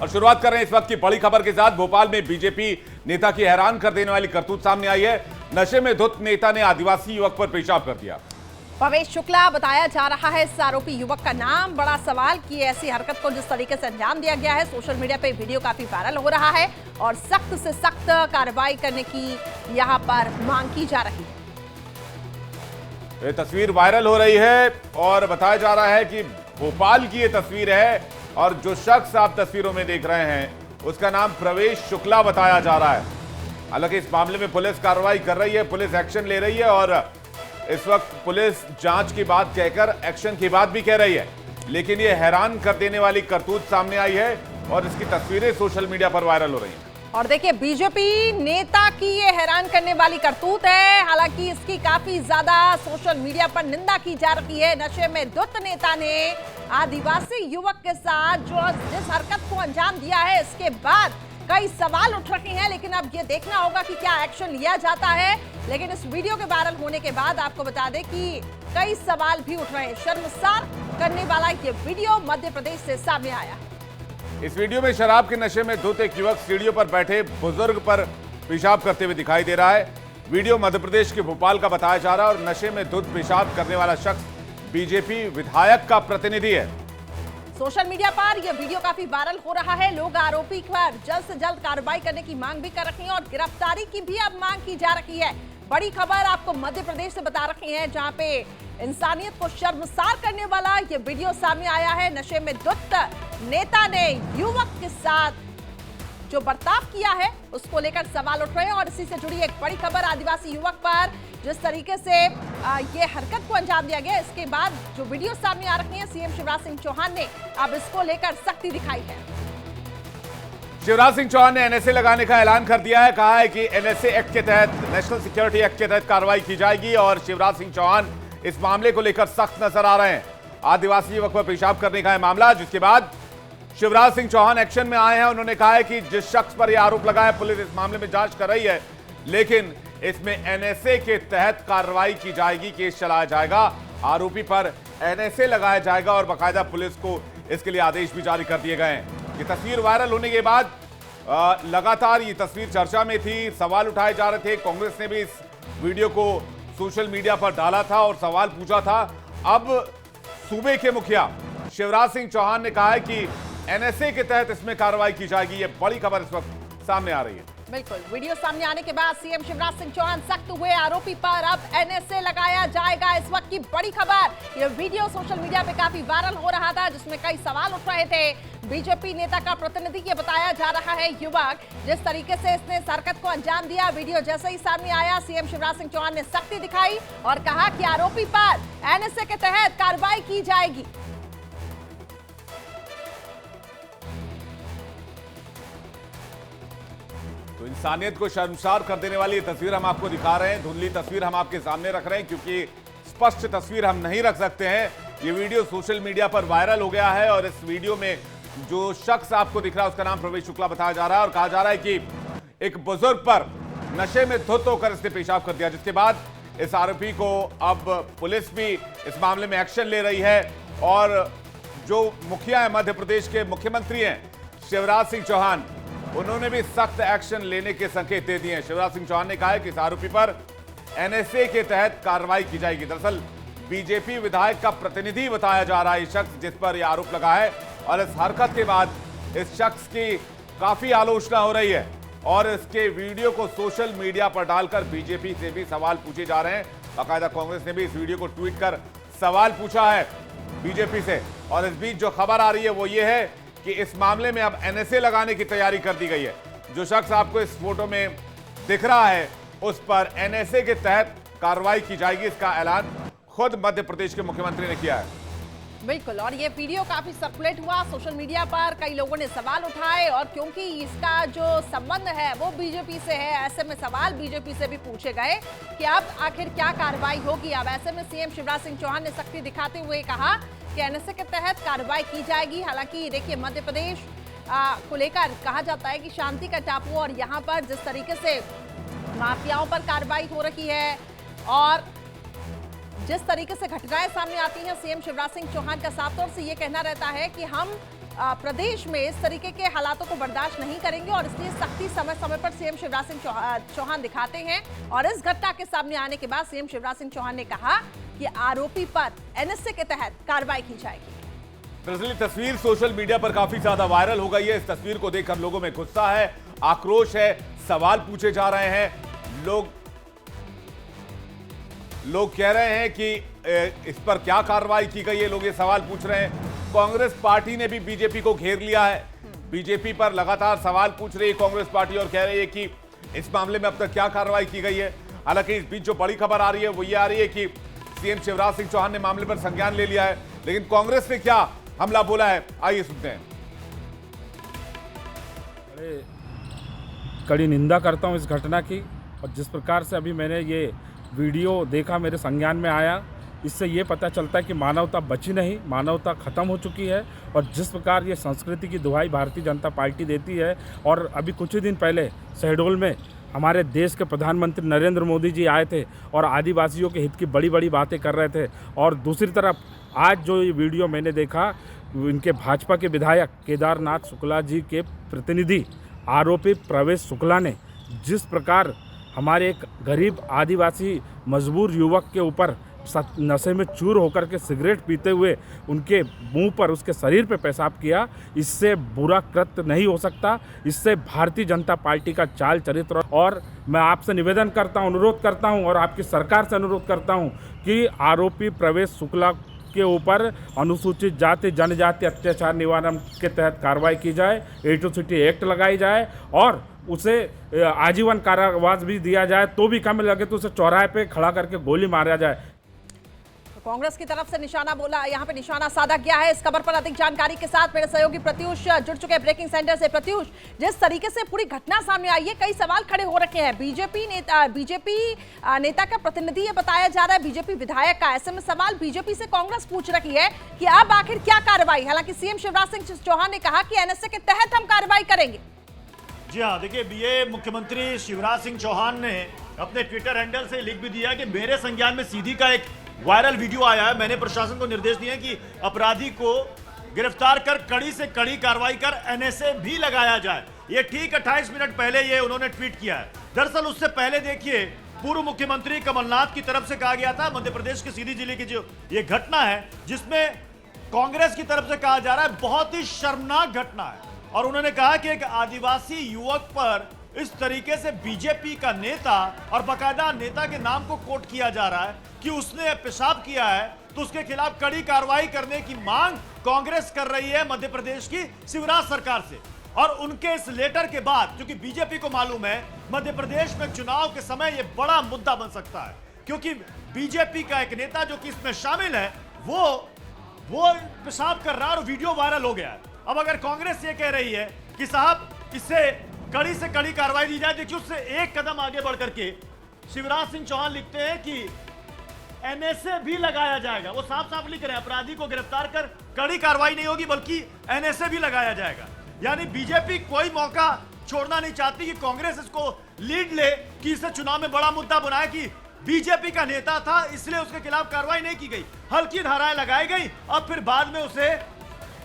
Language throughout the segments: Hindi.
और शुरुआत कर रहे हैं इस वक्त की बड़ी खबर के साथ। भोपाल में बीजेपी नेता की हैरान कर देने वाली करतूत सामने आई है। नशे में धुत नेता ने आदिवासी युवक पर पेशाब कर दिया। प्रवेश शुक्ला बताया जा रहा है इस आरोपी युवक का नाम। बड़ा सवाल कि ऐसी हरकत को जिस तरीके से अंजाम दिया गया है, सोशल मीडिया पे वीडियो काफी वायरल हो रहा है और सख्त से सख्त कार्रवाई करने की यहां पर मांग की जा रही है। ये तस्वीर वायरल हो रही है और बताया जा रहा है कि भोपाल की ये तस्वीर है और जो शख्स आप तस्वीरों में देख रहे हैं उसका नाम प्रवेश शुक्ला बताया जा रहा है। हालांकि इस मामले में पुलिस कार्रवाई कर रही है, पुलिस एक्शन ले रही है और इस वक्त पुलिस जांच की बात कहकर एक्शन की बात भी कह रही है। लेकिन ये हैरान कर देने वाली करतूत सामने आई है और इसकी तस्वीरें सोशल मीडिया पर वायरल हो रही हैं। और देखिए, बीजेपी नेता की ये हैरान करने वाली करतूत है। हालांकि इसकी काफी ज्यादा सोशल मीडिया पर निंदा की जा रही है। नशे में धुत नेता ने आदिवासी युवक के साथ जिस हरकत को अंजाम दिया है, इसके बाद कई सवाल उठ रहे हैं। लेकिन अब ये देखना होगा कि क्या एक्शन लिया जाता है। लेकिन इस वीडियो के वायरल होने के बाद आपको बता दें कि कई सवाल भी उठ रहे हैं। शर्मसार करने वाला ये वीडियो मध्य प्रदेश से सामने आया है। इस वीडियो में शराब के नशे में धुत एक युवक सीढ़ियों पर बैठे बुजुर्ग पर पेशाब करते हुए दिखाई दे रहा है। वीडियो मध्य प्रदेश के भोपाल का बताया जा रहा है और नशे में धुत पेशाब करने वाला शख्स बीजेपी विधायक का प्रतिनिधि है। सोशल मीडिया पर यह वीडियो काफी वायरल हो रहा है। लोग आरोपी पर जल्द से जल्द कार्रवाई करने की मांग भी कर रहे हैं और गिरफ्तारी की भी अब मांग की जा रही है। बड़ी खबर आपको मध्य प्रदेश से बता रहे हैं, जहां पे इंसानियत को शर्मसार करने वाला ये वीडियो सामने आया है। नशे में धुत नेता ने युवक के साथ जो बर्ताव किया है उसको लेकर सवाल उठ रहे हैं। और इसी से जुड़ी एक बड़ी खबर, आदिवासी युवक पर जिस तरीके से ये हरकत को अंजाम दिया गया, इसके बाद जो वीडियो सामने आ रही है, सीएम शिवराज सिंह चौहान ने अब इसको लेकर सख्ती दिखाई है। शिवराज सिंह चौहान ने एनएसए लगाने का ऐलान कर दिया है। कहा है कि एनएसए एक्ट के तहत, नेशनल सिक्योरिटी एक्ट के तहत कार्रवाई की जाएगी और शिवराज सिंह चौहान इस मामले को लेकर सख्त नजर आ रहे हैं। आदिवासी युवक पर पेशाब करने का है मामला, जिसके बाद शिवराज सिंह चौहान एक्शन में आए हैं। उन्होंने कहा है कि जिस शख्स पर यह आरोप लगा है, पुलिस इस मामले में जांच कर रही है, लेकिन इसमें एनएसए के तहत कार्रवाई की जाएगी, केस चलाया जाएगा, आरोपी पर एनएसए लगाया जाएगा और बाकायदा पुलिस को इसके लिए आदेश भी जारी कर दिए गए हैं। ये तस्वीर वायरल होने के बाद लगातार ये तस्वीर चर्चा में थी, सवाल उठाए जा रहे थे। कांग्रेस ने भी इस वीडियो को सोशल मीडिया पर डाला था और सवाल पूछा था। अब सूबे के मुखिया शिवराज सिंह चौहान ने कहा है कि एनएसए के तहत इसमें कार्रवाई की जाएगी। ये बड़ी खबर इस वक्त सामने आ रही है। बिल्कुल, वीडियो सामने आने के बाद सीएम शिवराज सिंह चौहान सख्त हुए। आरोपी पर अब एनएसए लगाया जाएगा। इस वक्त की बड़ी खबर, यह वीडियो सोशल मीडिया पे काफी वायरल हो रहा था, जिसमें कई सवाल उठ रहे थे। बीजेपी नेता का प्रतिनिधि ये बताया जा रहा है युवक, जिस तरीके से इसने इस हरकत को अंजाम दिया, वीडियो जैसे ही सामने आया, सीएम शिवराज सिंह चौहान ने सख्ती दिखाई और कहा कि आरोपी पर एनएसए के तहत कार्रवाई की जाएगी। तो इंसानियत को शर्मसार कर देने वाली ये तस्वीर हम आपको दिखा रहे हैं। धुंधली तस्वीर हम आपके सामने रख रहे हैं क्योंकि स्पष्ट तस्वीर हम नहीं रख सकते हैं। ये वीडियो सोशल मीडिया पर वायरल हो गया है और इस वीडियो में जो शख्स आपको दिख रहा है उसका नाम प्रवेश शुक्ला बताया जा रहा है और कहा जा रहा है कि एक बुजुर्ग पर नशे में धुत होकर इसने पेशाब कर दिया, जिसके बाद इस आरोपी को अब पुलिस भी इस मामले में एक्शन ले रही है। और जो मुखिया है, मध्य प्रदेश के मुख्यमंत्री हैं शिवराज सिंह चौहान, उन्होंने भी सख्त एक्शन लेने के संकेत दे दिए हैं। शिवराज सिंह चौहान ने कहा है कि इस आरोपी पर एनएसए के तहत कार्रवाई की जाएगी। दरअसल बीजेपी विधायक का प्रतिनिधि बताया जा रहा है ये शख्स जिस पर यह आरोप लगा है और इस हरकत के बाद इस शख्स की काफी आलोचना हो रही है और इसके वीडियो को सोशल मीडिया पर डालकर बीजेपी से भी सवाल पूछे जा रहे हैं। बाकायदा कांग्रेस ने भी इस वीडियो को ट्वीट कर सवाल पूछा है बीजेपी से। और इस बीच जो खबर आ रही है वो ये है कि इस मामले में अब एनएसए लगाने की तैयारी कर दी गई है। जो शख्स आपको इस फोटो में दिख रहा है उस पर एनएसए के तहत कार्रवाई की जाएगी। इसका ऐलान खुद मध्य प्रदेश के मुख्यमंत्री ने किया है। बिल्कुल, और ये वीडियो काफी सर्कुलेट हुआ सोशल मीडिया पर, कई लोगों ने सवाल उठाए और क्योंकि इसका जो संबंध है वो बीजेपी से है, ऐसे में सवाल बीजेपी से भी पूछे गए कि अब आखिर क्या कार्रवाई होगी। अब ऐसे में सीएम शिवराज सिंह चौहान ने सख्ती दिखाते हुए कहा कि एनएसए के तहत कार्रवाई की जाएगी। हालांकि देखिए, मध्य प्रदेश को लेकर कहा जाता है कि शांति का टापू, और यहाँ पर जिस तरीके से माफियाओं पर कार्रवाई हो रही है और जिस तरीके से घटनाएं सामने आती हैं, सीएम शिवराज सिंह चौहान का साफ तौर से ये कहना रहता है कि हम प्रदेश में इस तरीके के हालातों को बर्दाश्त नहीं करेंगे और इसलिए सख्ती समय समय पर सीएम शिवराज सिंह चौहान दिखाते हैं। और इस घटना के सामने आने के बाद सीएम शिवराज सिंह चौहान ने कहा कि आरोपी पर एनएसए के तहत कार्रवाई की जाएगी। दरअसल तस्वीर सोशल मीडिया पर काफी ज्यादा वायरल हो गई है। इस तस्वीर को देखकर लोगों में गुस्सा है, आक्रोश है, सवाल पूछे जा रहे हैं। लोग कह रहे हैं कि इस पर क्या कार्रवाई की गई है, लोग ये सवाल पूछ रहे हैं। कांग्रेस पार्टी ने भी बीजेपी को घेर लिया है। बीजेपी पर लगातार सवाल पूछ रही है कांग्रेस पार्टी और कह रही है कि इस मामले में अब तक क्या कार्रवाई की गई है। हालांकि इस बीच जो बड़ी खबर आ रही है वो ये आ रही है कि सीएम शिवराज सिंह चौहान ने मामले पर संज्ञान ले लिया है। लेकिन कांग्रेस ने क्या हमला बोला है, आइए सुनते हैं। कड़ी निंदा करता हूं इस घटना की, और जिस प्रकार से अभी मैंने ये वीडियो देखा, मेरे संज्ञान में आया, इससे ये पता चलता है कि मानवता बची नहीं, मानवता ख़त्म हो चुकी है। और जिस प्रकार ये संस्कृति की दुहाई भारतीय जनता पार्टी देती है, और अभी कुछ ही दिन पहले शहडोल में हमारे देश के प्रधानमंत्री नरेंद्र मोदी जी आए थे और आदिवासियों के हित की बड़ी बड़ी बातें कर रहे थे, और दूसरी तरफ आज जो ये वीडियो मैंने देखा, इनके भाजपा के विधायक केदारनाथ शुक्ला जी के प्रतिनिधि आरोपी प्रवेश शुक्ला ने जिस प्रकार हमारे एक गरीब आदिवासी मजबूर युवक के ऊपर नशे में चूर होकर के सिगरेट पीते हुए उनके मुंह पर, उसके शरीर पर पेशाब किया, इससे बुरा कृत्य नहीं हो सकता। इससे भारतीय जनता पार्टी का चाल चरित्र, और मैं आपसे निवेदन करता हूं, अनुरोध करता हूं और आपकी सरकार से अनुरोध करता हूं कि आरोपी प्रवेश शुक्ला के ऊपर अनुसूचित जाति जनजाति अत्याचार निवारण के तहत कार्रवाई की जाए, एट्रोसिटी एक्ट लगाई जाए और उसे आजीवन कारावास भी दिया जाए, तो भी कम लगे तो उसे चौराहे पे खड़ा करके गोली मारा जाए। कांग्रेस की तरफ से निशाना बोला, यहाँ पे निशाना साधा गया है। इस खबर पर अधिक जानकारी के साथ मेरे सहयोगी प्रत्युष जुड़ चुके हैं ब्रेकिंग सेंटर से। प्रत्युष, जिस तरीके से पूरी घटना सामने आई है, कई सवाल खड़े हो रखे हैं। बीजेपी नेता का प्रतिनिधि ये बताया जा रहा है, बीजेपी विधायक का। ऐसे में सवाल बीजेपी से कांग्रेस पूछ रही है कि अब आखिर क्या कार्रवाई। हालांकि सीएम शिवराज सिंह चौहान ने कहा कि एनएसए के तहत हम कार्रवाई करेंगे। जी हाँ, देखिए, ये मुख्यमंत्री शिवराज सिंह चौहान ने अपने ट्विटर हैंडल से लिख भी दिया कि मेरे संज्ञान में सीधी का एक वायरल वीडियो आया है। मैंने प्रशासन को निर्देश दिए कि अपराधी को गिरफ्तार कर कड़ी से कड़ी कार्रवाई कर एनएसए भी लगाया जाए। ये ठीक 28 मिनट पहले ये उन्होंने ट्वीट किया है। दरअसल उससे पहले देखिए, पूर्व मुख्यमंत्री कमलनाथ की तरफ से कहा गया था, मध्य प्रदेश के सीधी जिले की जो ये घटना है, जिसमें कांग्रेस की तरफ से कहा जा रहा है बहुत ही शर्मनाक घटना है। और उन्होंने कहा कि एक आदिवासी युवक पर इस तरीके से बीजेपी का नेता, और बाकायदा नेता के नाम को कोट किया जा रहा है कि उसने पेशाब किया है, तो उसके खिलाफ कड़ी कार्रवाई करने की मांग कांग्रेस कर रही है मध्य प्रदेश की शिवराज सरकार से। और उनके इस लेटर के बाद, क्योंकि बीजेपी को मालूम है मध्य प्रदेश में चुनाव के समय यह बड़ा मुद्दा बन सकता है, क्योंकि बीजेपी का एक नेता जो कि इसमें शामिल है वो पेशाब कर रहा है और वीडियो वायरल हो गया है। अब अगर कांग्रेस ये कह रही है कि साहब इससे कड़ी से कड़ी कार्रवाई दी जाए, देखिए उससे एक कदम आगे बढ़ करके शिवराज सिंह चौहान लिखते हैं कि एनएसए भी लगाया जाएगा। वो साफ साफ लिख रहे हैं, अपराधी को गिरफ्तार कर कड़ी कार्रवाई नहीं होगी बल्कि एनएसए भी लगाया जाएगा। यानी बीजेपी कोई मौका छोड़ना नहीं चाहती कि कांग्रेस इसको लीड ले कि इसे चुनाव में बड़ा मुद्दा बनाए कि बीजेपी का नेता था इसलिए उसके खिलाफ कार्रवाई नहीं की गई, हल्की धाराएं लगाई गई, अब फिर बाद में उसे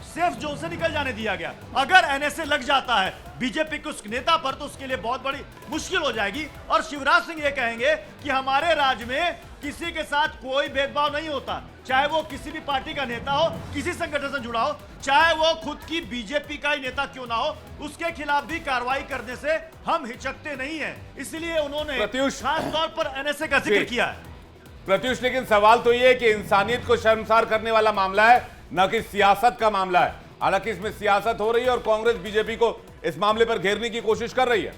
सेफ जोन से निकल जाने दिया गया। अगर एनएसए लग जाता है बीजेपी के उस नेता पर तो उसके लिए बहुत बड़ी मुश्किल हो जाएगी। और शिवराज सिंह ये कहेंगे कि हमारे राज्य में किसी के साथ कोई भेदभाव नहीं होता, चाहे वो किसी भी पार्टी का नेता हो, किसी संगठन से जुड़ा हो, चाहे वो खुद की बीजेपी का ही नेता क्यों ना हो, उसके खिलाफ भी कार्रवाई करने से हम हिचकते नहीं है। इसलिए उन्होंने खास तौर पर एनएसए का जिक्र किया है। प्रत्युष, लेकिन सवाल तो यह है कि इंसानियत को शर्मसार करने वाला मामला है, न कि सियासत का मामला है। हालांकि इसमें सियासत हो रही है और कांग्रेस बीजेपी को इस मामले पर घेरने की कोशिश कर रही है।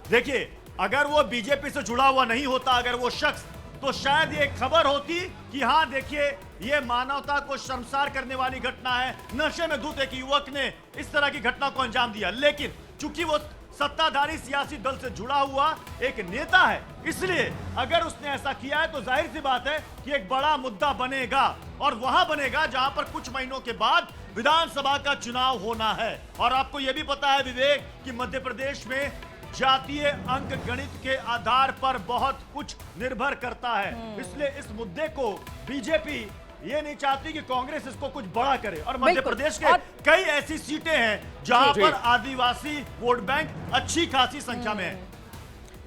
देखिए, अगर वो बीजेपी से जुड़ा हुआ नहीं होता, अगर वो शख्स, तो शायद ये खबर होती कि हाँ देखिए ये मानवता को शर्मसार करने वाली घटना है, नशे में धुत एक युवक ने इस तरह की घटना को अंजाम दिया। लेकिन चूंकि वो सत्ताधारी सियासी दल से जुड़ा हुआ एक नेता है, इसलिए अगर उसने ऐसा किया है तो जाहिर सी बात है कि एक बड़ा मुद्दा बनेगा, और वहां बनेगा जहां पर कुछ महीनों के बाद विधानसभा का चुनाव होना है। और आपको यह भी पता है विवेक कि मध्य प्रदेश में जातीय अंक गणित के आधार पर बहुत कुछ निर्भर करता है, इसलिए इस मुद्दे को बीजेपी ये नहीं चाहती कि कांग्रेस इसको कुछ बड़ा करे। और मध्य बिल्कुल। प्रदेश के कई ऐसी सीटें हैं जहां जी। पर आदिवासी वोट बैंक अच्छी खासी संख्या में है।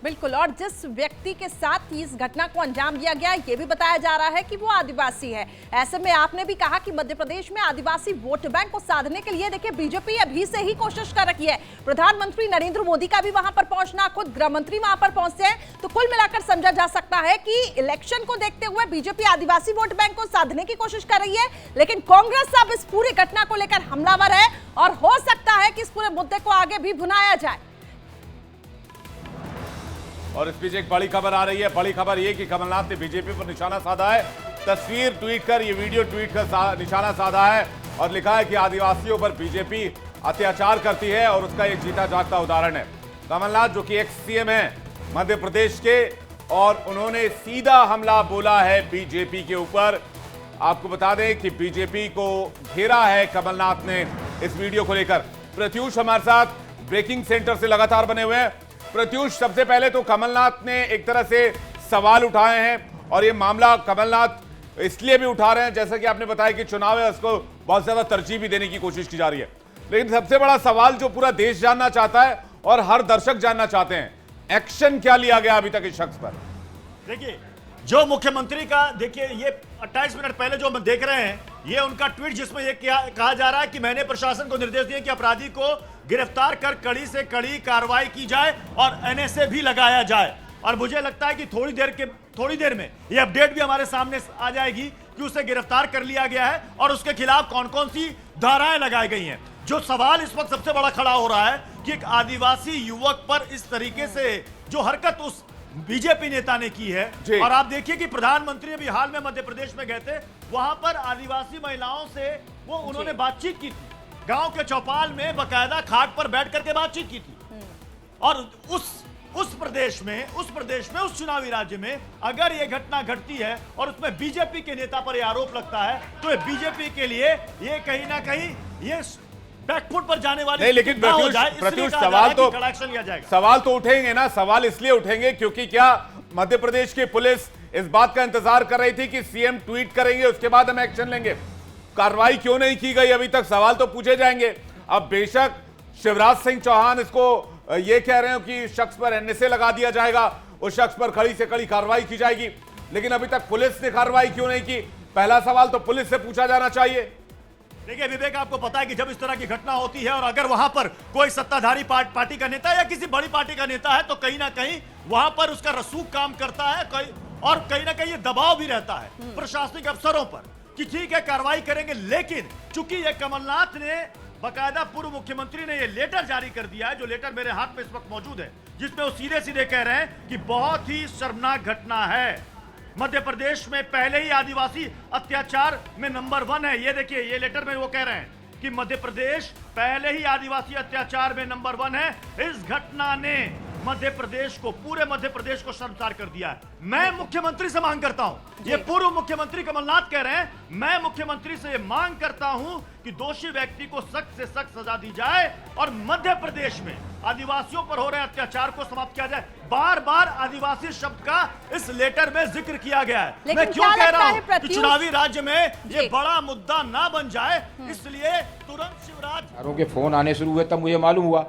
बिल्कुल, और जिस व्यक्ति के साथ इस घटना को अंजाम दिया गया ये भी बताया जा रहा है कि वो आदिवासी है। ऐसे में आपने भी कहा कि मध्य प्रदेश में आदिवासी वोट बैंक को साधने के लिए देखिए बीजेपी अभी से ही कोशिश कर रही है। प्रधानमंत्री नरेंद्र मोदी का भी वहां पर पहुंचना, खुद गृह मंत्री वहां पर पहुंचते हैं, तो कुल मिलाकर समझा जा सकता है कि इलेक्शन को देखते हुए बीजेपी आदिवासी वोट बैंक को साधने की कोशिश कर रही है। लेकिन कांग्रेस अब इस पूरी घटना को लेकर हमलावर है और हो सकता है कि इस पूरे मुद्दे को आगे भी भुनाया जाए। और इस बीच एक बड़ी खबर आ रही है। बड़ी खबर ये कि कमलनाथ ने बीजेपी पर निशाना साधा है। तस्वीर ट्वीट कर, ये वीडियो ट्वीट कर निशाना साधा है और लिखा है कि आदिवासियों पर बीजेपी अत्याचार करती है और उसका एक जीता जागता उदाहरण है कमलनाथ, जो कि एक्स सीएम है मध्य प्रदेश के, और उन्होंने सीधा हमला बोला है बीजेपी के ऊपर। आपको बता दें कि बीजेपी को घेरा है कमलनाथ ने इस वीडियो को लेकर। प्रत्यूष हमारे साथ ब्रेकिंग सेंटर से लगातार बने हुए हैं। प्रत्यूष, सबसे पहले तो कमलनाथ ने एक तरह से सवाल उठाए हैं और ये मामला कमलनाथ इसलिए भी उठा रहे हैं, जैसा कि आपने बताया कि चुनाव है उसको बहुत ज्यादा तरजीह भी देने की कोशिश की जा रही है। लेकिन सबसे बड़ा सवाल जो पूरा देश जानना चाहता है और हर दर्शक जानना चाहते हैं, एक्शन क्या लिया गया अभी तक इस शख्स पर? देखिए, जो मुख्यमंत्री का, देखिए ये 28 मिनट पहले जो हम देख रहे हैं, ये उनका ट्वीट जिसमें ये कहा जा रहा है कि मैंने प्रशासन को निर्देश दिए कि अपराधी को गिरफ्तार कर कड़ी से कड़ी कार्रवाई की जाए और एनएसए भी लगाया जाए। और मुझे लगता है कि थोड़ी देर में ये अपडेट भी हमारे सामने आ जाएगी कि उसे गिरफ्तार कर लिया गया है और उसके खिलाफ कौन कौन सी धाराएं लगाई गई हैं। जो सवाल इस वक्त सबसे बड़ा खड़ा हो रहा है कि एक आदिवासी युवक पर इस तरीके से जो हरकत उस बीजेपी नेता ने की है, और आप देखिए कि प्रधानमंत्री अभी हाल में मध्य प्रदेश में गए थे, वहां पर आदिवासी महिलाओं से उन्होंने बातचीत की थी, गांव के चौपाल में बकायदा खाट पर बैठ करके बातचीत की थी। और उस प्रदेश में उस चुनावी राज्य में अगर यह घटना घटती है और उसमें बीजेपी के नेता पर यह आरोप लगता है, तो बीजेपी के लिए ये कहीं ना कहीं ये बैकफुट पर जाने वाली नहीं। लेकिन प्रत्युष सवाल तो उठेंगे ना। सवाल इसलिए उठेंगे क्योंकि क्या मध्य प्रदेश की पुलिस इस बात का इंतजार कर रही थी कि सीएम ट्वीट करेंगे उसके बाद हम एक्शन लेंगे? कार्रवाई क्यों नहीं की गई अभी तक? सवाल तो पूछे जाएंगे। अब बेशक शिवराज सिंह चौहान इसको ये कह रहे हो कि शख्स पर एनएसए लगा दिया जाएगा, उस शख्स पर कड़ी से कड़ी कार्रवाई की जाएगी, लेकिन अभी तक पुलिस ने कार्रवाई क्यों नहीं की? पहला सवाल तो पुलिस से पूछा जाना चाहिए। देखिए विवेक, आपको पता है कि जब इस तरह की घटना होती है और अगर वहां पर कोई सत्ताधारी पार्टी का नेता या किसी बड़ी पार्टी का नेता है, तो कहीं ना कहीं वहां पर उसका रसूख काम करता है और कहीं ना कहीं ये दबाव भी रहता है प्रशासनिक अफसरों पर कि ठीक है कार्रवाई करेंगे। लेकिन चूंकि ये कमलनाथ ने बकायदा पूर्व मुख्यमंत्री ने ये लेटर जारी कर दिया है, जो लेटर मेरे हाथ में इस वक्त मौजूद है, जिसमें वो सीधे सीधे कह रहे हैं कि बहुत ही शर्मनाक घटना है, मध्य प्रदेश में पहले ही आदिवासी अत्याचार में नंबर 1 है। ये देखिए, ये लेटर में वो कह रहे हैं कि मध्य प्रदेश पहले ही आदिवासी अत्याचार में नंबर 1 है। इस घटना ने मध्य प्रदेश को, पूरे मध्य प्रदेश को शर्मसार कर दिया है। मैं मुख्यमंत्री से मांग करता हूं, ये पूर्व मुख्यमंत्री कमलनाथ कह रहे हैं, मैं मुख्यमंत्री से ये मांग करता हूं कि दोषी व्यक्ति को सख्त से सख्त सजा दी जाए और मध्य प्रदेश में आदिवासियों पर हो रहे अत्याचार को समाप्त किया जाए। बार बार आदिवासी शब्द का इस लेटर में जिक्र किया गया है। मैं क्यों कह रहा हूं कि चुनावी राज्य में ये बड़ा मुद्दा ना बन जाए, इसलिए तुरंत शिवराज के फोन आने शुरू हुए तब मुझे मालूम हुआ।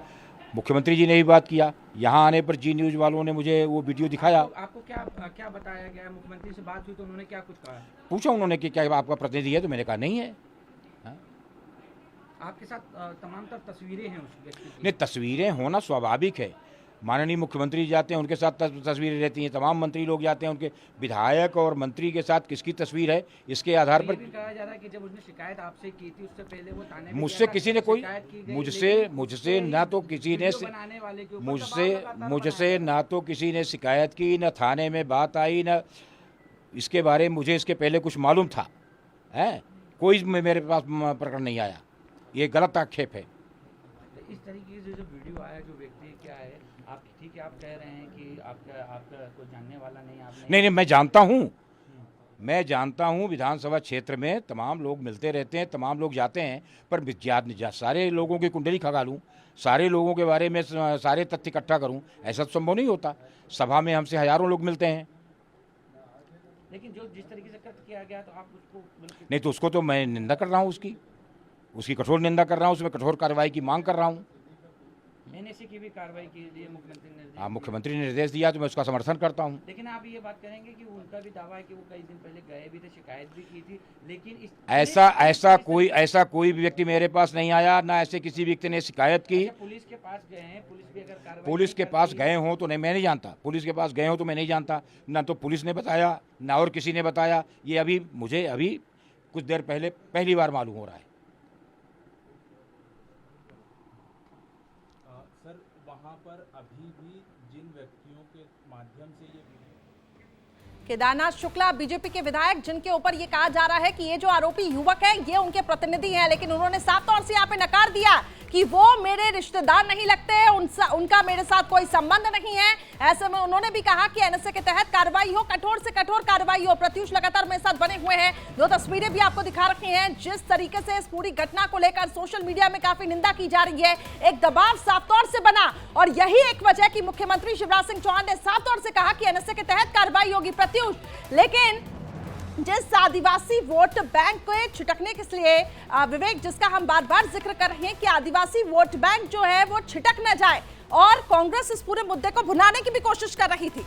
मुख्यमंत्री जी ने भी बात किया, यहाँ आने पर जी न्यूज वालों ने मुझे वो वीडियो दिखाया। आपको क्या बताया गया? मुख्यमंत्री से बात हुई तो उन्होंने क्या कुछ कहा? पूछा उन्होंने कि क्या आपका प्रतिनिधि है, तो मैंने कहा नहीं है। आपके साथ तमाम तस्वीरें हैं उस व्यक्ति की? नहीं, तस्वीरें होना स्वाभाविक है। माननीय मुख्यमंत्री जाते हैं, उनके साथ तस्वीरें रहती हैं, तमाम मंत्री लोग जाते हैं, उनके विधायक और मंत्री के साथ किसकी तस्वीर है, इसके आधार पर कहा जा रहा है कि जब उसने शिकायत आपसे की थी उससे पहले वो थाने में मुझसे किसी ने कोई मुझसे ना तो किसी ने मुझसे ना तो किसी ने शिकायत की, न थाने में बात आई, न इसके बारे में मुझे इसके पहले कुछ मालूम था। कोई मेरे पास प्रकरण नहीं आया। ये गलत आक्षेप है। इस तरीके से जो वीडियो आया, जो व्यक्ति क्या है, आप ठीक है, आप कह रहे हैं कि आपका कोई जानने वाला नहीं, आप नहीं, मैं जानता हूँ विधानसभा क्षेत्र में तमाम लोग मिलते रहते हैं, तमाम लोग जाते हैं, पर सारे लोगों की कुंडली खंगा लूँ, सारे लोगों के बारे में सारे तथ्य इकट्ठा करूँ, ऐसा तो संभव नहीं होता। सभा में हमसे हजारों लोग मिलते हैं। लेकिन जो जिस तरीके से कृत्य किया गया तो आप उसको बिल्कुल नहीं तो उसको तो मैं निंदा कर रहा हूँ, उसकी कठोर निंदा कर रहा हूँ, उसमें कठोर कार्रवाई की मांग कर रहा हूँ। एनएसए की भी कार्रवाई के लिए मुख्यमंत्री ने निर्देश हाँ, मुख्यमंत्री ने निर्देश दिया तो मैं उसका समर्थन करता हूँ। लेकिन आप ये बात करेंगे कि उनका भी दावा है कि वो कई दिन पहले गए भी थे, शिकायत भी की थी, लेकिन ऐसा कोई भी व्यक्ति मेरे पास नहीं आया, ना ऐसे किसी व्यक्ति ने शिकायत की। पुलिस के पास गए हैं, पुलिस भी अगर कार्रवाई पुलिस के पास गए हों तो नहीं, मैं नहीं जानता। पुलिस के पास गए हों तो मैं नहीं जानता, ना तो पुलिस ने बताया ना और किसी ने बताया। ये अभी मुझे कुछ देर पहले पहली बार मालूम हो रहा है। सर, वहाँ पर अभी भी जिन व्यक्तियों के माध्यम से ये केदारनाथ शुक्ला बीजेपी के विधायक, जिनके ऊपर ये कहा जा रहा है कि ये जो आरोपी युवक है ये उनके प्रतिनिधि हैं, लेकिन उन्होंने साफ तौर से यहाँ पे नकार दिया कि वो मेरे रिश्तेदार नहीं लगते, उनका मेरे साथ कोई संबंध नहीं है। ऐसे में उन्होंने भी कहा कि एनएसए के तहत कार्रवाई हो, कठोर से कठोर कार्रवाई हो। प्रत्युष लगातार मेरे साथ बने हुए हैं, दो तस्वीरें भी आपको दिखा रखी हैं। जिस तरीके से इस पूरी घटना को लेकर सोशल मीडिया में काफी निंदा की जा रही है, एक दबाव साफ तौर से बना और यही एक वजह कि मुख्यमंत्री शिवराज सिंह चौहान ने साफ तौर से कहा कि एनएसए के तहत कार्रवाई होगी। प्रत्युष, लेकिन जिस आदिवासी वोट बैंक को छिटकने के लिए विवेक, जिसका हम बार बार जिक्र कर रहे हैं कि आदिवासी वोट बैंक जो है वो छिटक न जाए और कांग्रेस इस पूरे मुद्दे को भुनाने की भी कोशिश कर रही थी।